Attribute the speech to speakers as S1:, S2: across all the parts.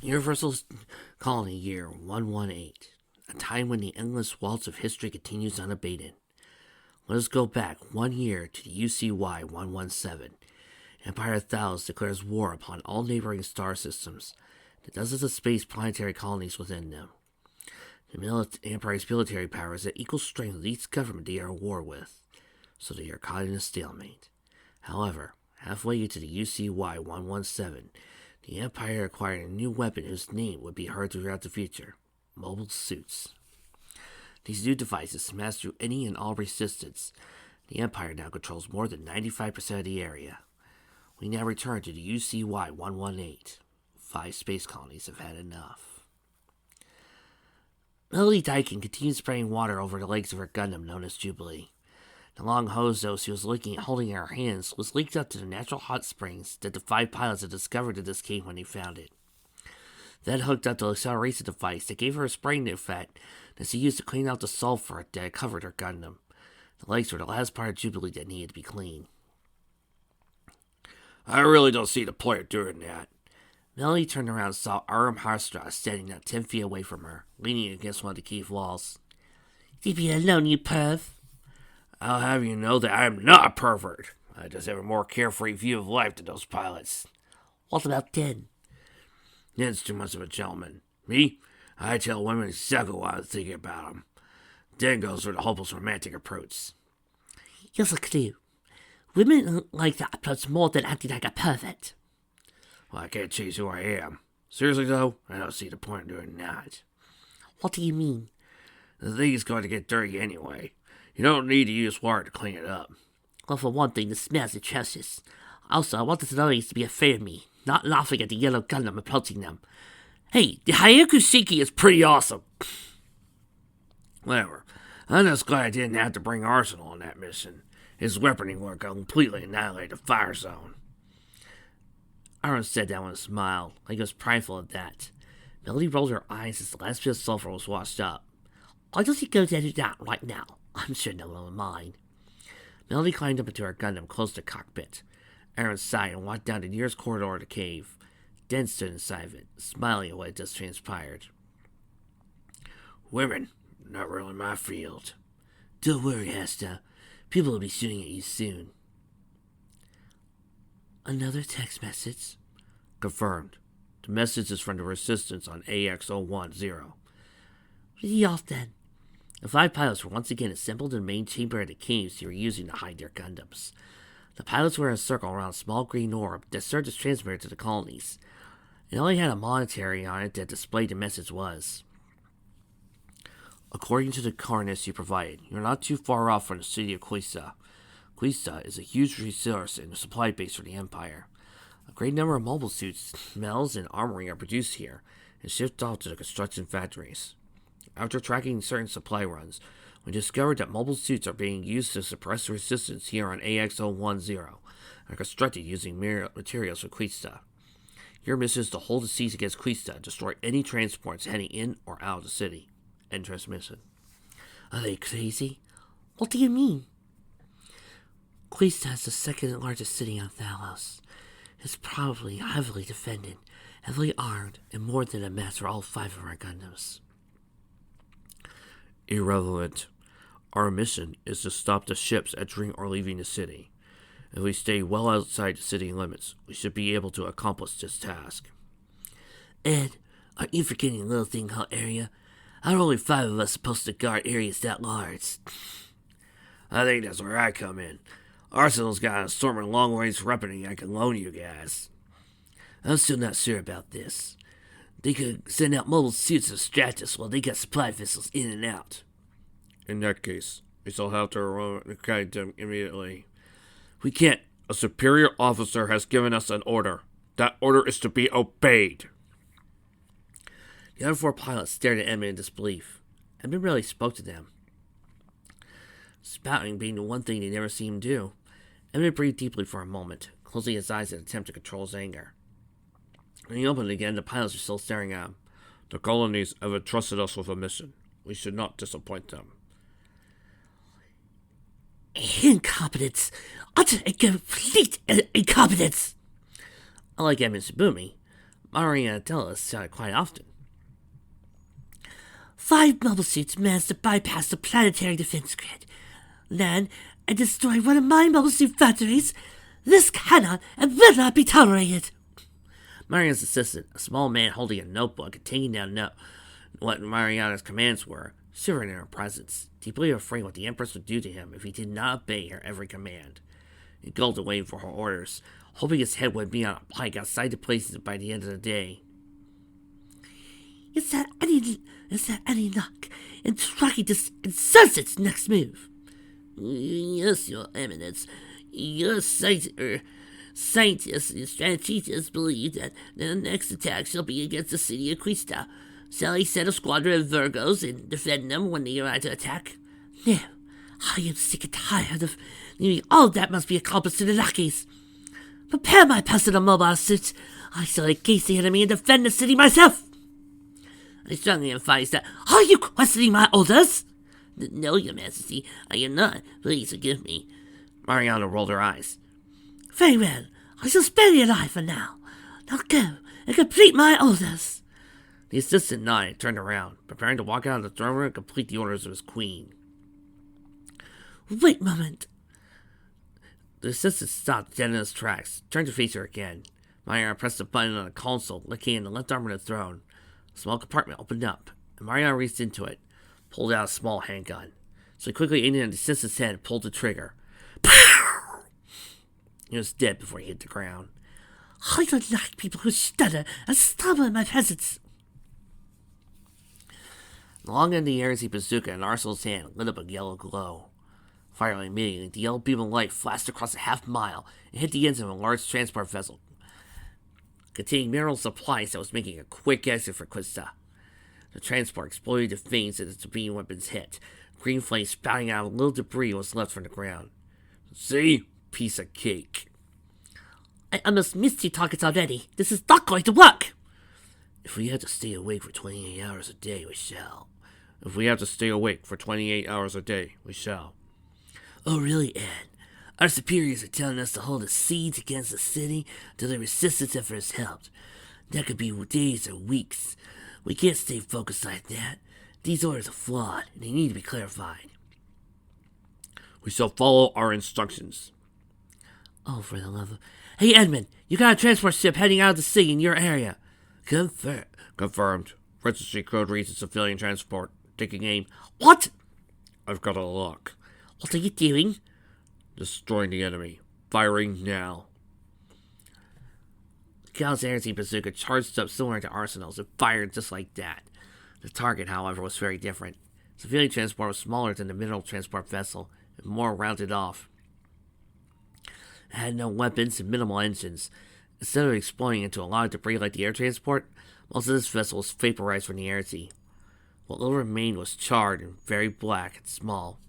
S1: Universal Colony Year 118, a time when the endless waltz of history continues unabated. Let us go back 1 year to the UCY 117. Empire Thales declares war upon all neighboring star systems, the dozens of space planetary colonies within them. The Empire's military power is at equal strength with each government they are at war with, so they are caught in a stalemate. However, halfway into the UCY 117, the Empire acquired a new weapon whose name would be heard throughout the future: mobile suits. These new devices smash through any and all resistance. The Empire now controls more than 95% of the area. We now return to the UCY 118. 5 space colonies have had enough. Melody Dykin continued spraying water over the legs of her Gundam known as Jubilee. The long hose she was holding in her hands was linked up to the natural hot springs that the 5 pilots had discovered in this cave when they found it. Then hooked up to the acceleration device that gave her a spraying effect that she used to clean out the sulfur that had covered her Gundam. The legs were the last part of Jubilee that needed to be cleaned. I really don't see the point of doing that. Melody turned around and saw Aram Harstra standing not 10 feet away from her, leaning against one of the cave walls. Leave me alone, you perv. I'll have you know that I am not a pervert. I just have a more carefree view of life than those pilots. What about Den? Den's too much of a gentleman. Me? I tell women exactly what I'm thinking about them. Den goes for the hopeless romantic approach. Here's a clue. Women like that approach more than acting like a pervert. Well, I can't change who I am. Seriously, though, I don't see the point in doing that. What do you mean? The thing is going to get dirty anyway. You don't need to use water to clean it up. Well, for one thing, the smell's atrocious. Also, I want the civilians to be afraid of me, not laughing at the yellow Gundam approaching them. Hey, the Hyaku Shiki is pretty awesome. Whatever. I'm just glad I didn't have to bring Arsenal on that mission. His weaponing would completely annihilate the fire zone. Aaron said that with a smile, like he was prideful of that. Melody rolled her eyes as the last bit of sulfur was washed up. Why does he go to do that right now? I'm sure no one will mind. Melody climbed up into her Gundam close to the cockpit. Aaron sighed and walked down the nearest corridor of the cave. Den stood inside of it, smiling at what had just transpired. Women, not really my field. Don't worry, Hesta. People will be shooting at you soon. Another text message? Confirmed. The message is from the Resistance on AX-010. Read off then. The 5 pilots were once again assembled in the main chamber of the caves they were using to hide their Gundams. The pilots were in a circle around a small green orb that served as transmitter to the colonies. It only had a monetary on it that displayed the message was. According to the coordinates you provided, you're not too far off from the city of Quisa. Quisa is a huge resource and a supply base for the Empire. A great number of mobile suits, smells, and armory are produced here and shipped off to the construction factories. After tracking certain supply runs, we discovered that mobile suits are being used to suppress resistance here on AX-010 and are constructed using materials from Quista. Your mission is to hold the siege against Quista and destroy any transports heading in or out of the city. End transmission. Are they crazy? What do you mean? Quista is the second largest city on Thalos. It's probably heavily defended, heavily armed, and more than a match for all 5 of our Gundams. Irrelevant. Our mission is to stop the ships entering or leaving the city. If we stay well outside the city limits, we should be able to accomplish this task. Ed, aren't you forgetting a little thing called area? How are only 5 of us supposed to guard areas that large? I think that's where I come in. Arsenal's got an assortment of long-range weaponry I can loan you guys. I'm still not sure about this. They could send out mobile suits to distract us while they got supply vessels in and out. In that case, we shall have to eradicate them immediately. We can't. A superior officer has given us an order. That order is to be obeyed. The other 4 pilots stared at Edmund in disbelief. Edmund rarely spoke to them, spouting being the one thing they never seen him do. Edmund breathed deeply for a moment, closing his eyes in an attempt to control his anger. When he opened it again, the pilots were still staring at him. The colonies have entrusted us with a mission. We should not disappoint them. Incompetence! Utter and complete incompetence! I like Edmund Sabumi, Mariana tell us quite often. 5 mobile suits managed to bypass the planetary defense grid, land, and destroy one of my mobile suit factories. This cannot and will not be tolerated. Mariana's assistant, a small man holding a notebook and taking down what Mariana's commands were, shivered in her presence, deeply afraid what the Empress would do to him if he did not obey her every command. He gulped waiting for her orders, hoping his head would be on a pike outside the places by the end of the day. Is there any luck in tracking this insurgent's next move? Yes, Your Eminence. Your scientists and strategists believe that the next attack shall be against the city of Crista. Shall I send a squadron of Virgos and defend them when they arrive to attack? No, I am sick and tired of leaving all that must be accomplished to the lackeys. Prepare my personal mobile suits. I shall engage the enemy and defend the city myself. I strongly advise that. Are you questioning my orders? No, Your Majesty, I am not. Please forgive me. Mariana rolled her eyes. Very well. I shall spare your life for now. Now go and complete my orders. The assistant nodded and turned around, preparing to walk out of the throne room and complete the orders of his queen. Wait a moment. The assistant stopped dead in his tracks, turned to face her again. Mariana pressed a button on the console, locating the left arm of the throne. A small compartment opened up, and Mariana reached into it, pulled out a small handgun. So he quickly aimed it at the assistant's head and pulled the trigger. Pow! He was dead before he hit the ground. I don't like people who stutter and stumble in my presence. The long end of the heresy bazooka in Arsenal's hand lit up a yellow glow. Firing immediately, the yellow beam of light flashed across a half-mile and hit the engine of a large transport vessel containing mineral supplies that was making a quick exit for Quista. The transport exploded to flames as its beam weapons hit. Green flames spouting out of little debris was left from the ground. See? Piece of cake. I almost missed 2 targets already. This is not going to work. If we have to stay awake for 28 hours a day, we shall. If we have to stay awake for 28 hours a day, we shall. Oh, really, Ed? Our superiors are telling us to hold a siege against the city till the resistance effort is helped. That could be days or weeks. We can't stay focused like that. These orders are flawed, and they need to be clarified. We shall follow our instructions. Oh, for the love of... Hey, Edmund, you got a transport ship heading out of the sea in your area. Confirmed. Registry code reads a civilian transport. Taking aim. What? I've got a lock. What are you doing? Destroying the enemy. Firing now. Cal's heresy bazooka charged up similar to Arsenal's and fired just like that. The target, however, was very different. The civilian transport was smaller than the mineral transport vessel and more rounded off. It had no weapons and minimal engines. Instead of exploding into a lot of debris like the air transport, most of this vessel was vaporized from the heresy. What little remained was charred and very black and small.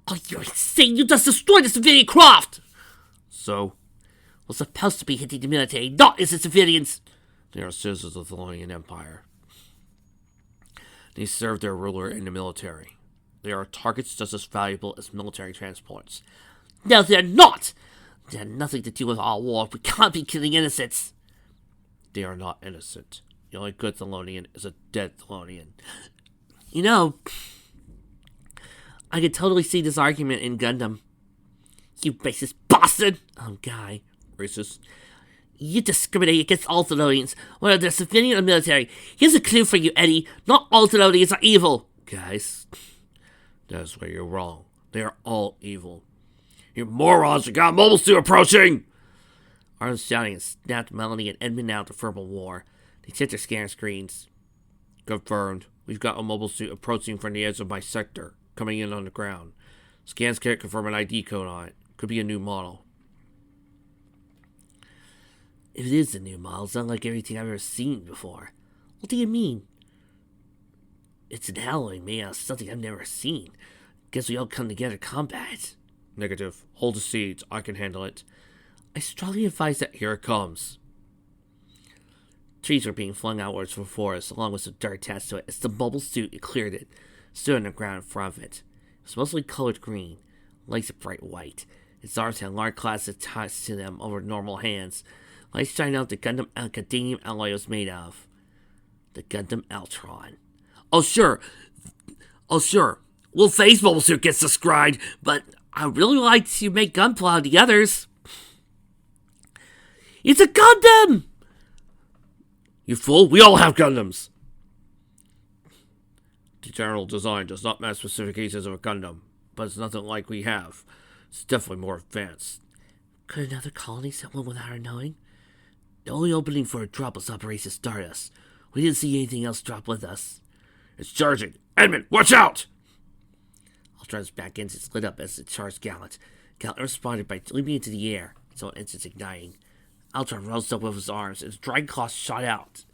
S1: Oh, you're insane! You just destroyed the civilian craft! So? Was supposed to be hitting the military, not as the civilians! They are citizens of the Thelonian Empire. They serve their ruler in the military. They are targets just as valuable as military transports. No, they're not! They have nothing to do with our war. We can't be killing innocents. They are not innocent. The only good Thelonian is a dead Thelonian. You know, I could totally see this argument in Gundam. You racist bastard! Oh, guy. Racist? You discriminate against all Thelonians, whether they're civilian or military. Here's a clue for you, Eddie. Not all Thelonians are evil. Guys, that's where you're wrong. They are all evil. You morons, you got a mobile suit approaching! Arnold's shouting and snapped Melanie and Edmund out of verbal war. They checked their scanner screens. Confirmed. We've got a mobile suit approaching from the edge of my sector, coming in on the ground. Scans can't confirm an ID code on it. Could be a new model. If it is a new model, it's not like everything I've ever seen before. What do you mean? It's an alloy made out of something I've never seen. Guess we all come together to combat it. Negative. Hold the siege. I can handle it. I strongly advise that here it comes. Trees were being flung outwards from the forest, along with some dirt attached to it, as the mobile suit cleared it, stood on the ground in front of it. It was mostly colored green, legs of bright white. Its arms had large clasps attached to them over normal hands, Let's find out the Gundam Academium alloy was made of. The Gundam Altron. Oh, sure. Oh, sure. Well, Phase Bubble Suit gets described, but I really like to make Gunpla the others. It's a Gundam! You fool, we all have Gundams. The general design does not match specifications of a Gundam, but it's nothing like we have. It's definitely more advanced. Could another colony set one without our knowing? The only opening for a drop was Operation Stardust. We didn't see anything else drop with us. It's charging. Edmund, watch out! Ultron's back engines lit up as it charged Gallant. Gallant responded by leaping into the air, so engines igniting. Ultron rose up with his arms, and his dragon claw shot out.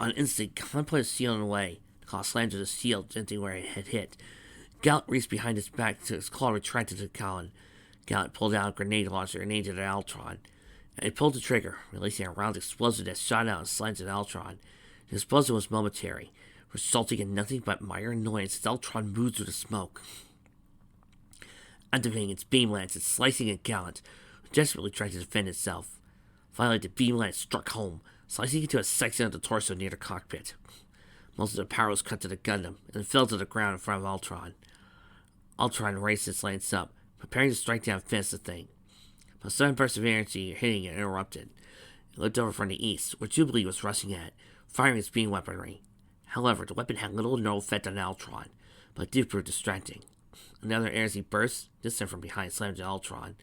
S1: On an instant, Gallant put his shield in the way. The claw slammed to the shield, denting where it had hit. Gallant reached behind his back to his claw retracted to Gallant. Gallant pulled out a grenade launcher and aimed it at Ultron. And he pulled the trigger, releasing a round explosion that shot out and slanted at Ultron. The explosion was momentary, resulting in nothing but minor annoyance as Ultron moved through the smoke. Activating its beam lance and slicing at Gallant, who desperately tried to defend itself. Finally, the beam lance struck home, slicing into a section of the torso near the cockpit. Most of the power was cut to the Gundam, and fell to the ground in front of Ultron. Ultron raised its lance up, preparing to strike down and finish the thing. But a sudden burst of energy hitting it interrupted. It looked over from the east, where Jubilee was rushing at, firing its beam weaponry. However, the weapon had little or no effect on Ultron, but it did prove distracting. Another energy burst, this time from behind, slammed into Ultron.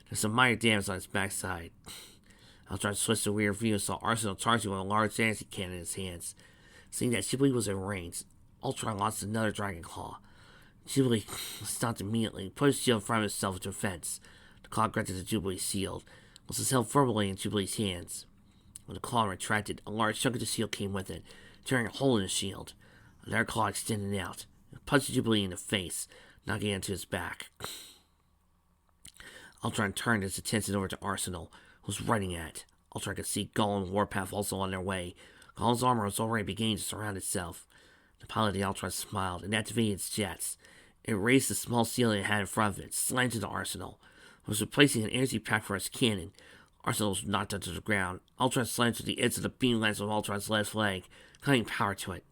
S1: There's some minor damage on its backside. Ultron switched to rear view and saw Arsenal charging with a large energy cannon in his hands. Seeing that Jubilee was in range, Ultron launched another Dragon Claw. Jubilee stopped immediately and put his shield in front of himself with defense. The claw granted to Jubilee's shield, which was held firmly in Jubilee's hands. When the claw retracted, a large chunk of the shield came with it, tearing a hole in the shield. Another claw extended out, and punched Jubilee in the face, knocking it into his back. Ultron turned his attention over to Arsenal, who was running at it. Ultron could see Gollum and Warpath also on their way. Gollum's armor was already beginning to surround itself. The pilot of the Ultron smiled and activated its jets. It raised the small ceiling it had in front of it, slammed into Arsenal. It was replacing an energy pack for its cannon. Arsenal was knocked onto the ground. Ultron slammed to the edge of the beam lance of Ultron's left leg, cutting power to it.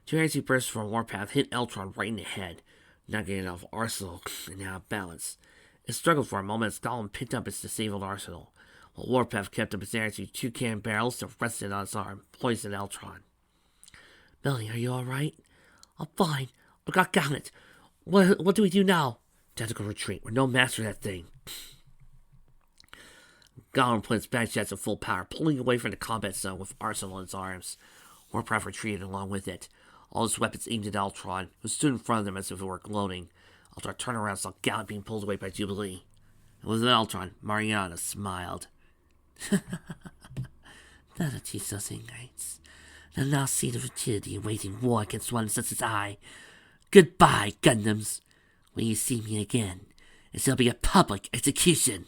S1: Two energy bursts from Warpath hit Ultron right in the head, knocking it off Arsenal and out of balance. It struggled for a moment as Gollum picked up its disabled Arsenal, while Warpath kept up its energy 2 cannon barrels that rested on its arm, poised at Ultron. Melanie, are you alright? I'm fine. I got Gallant. What do we do now? Tactical retreat. We're no match for that thing. Gollum put its back jets at full power, pulling away from the combat zone with Arsenal in its arms. Warpath retreated along with it, all his weapons aimed at Ultron, who stood in front of them as if it were gloating. Ultron turned around and saw Gallant being pulled away by Jubilee. And with Ultron, Mariana smiled. That'll teach us ingrates. They'll now see the futility of waging war against one such as I. Goodbye, Gundams. When you see me again, it shall be a public execution.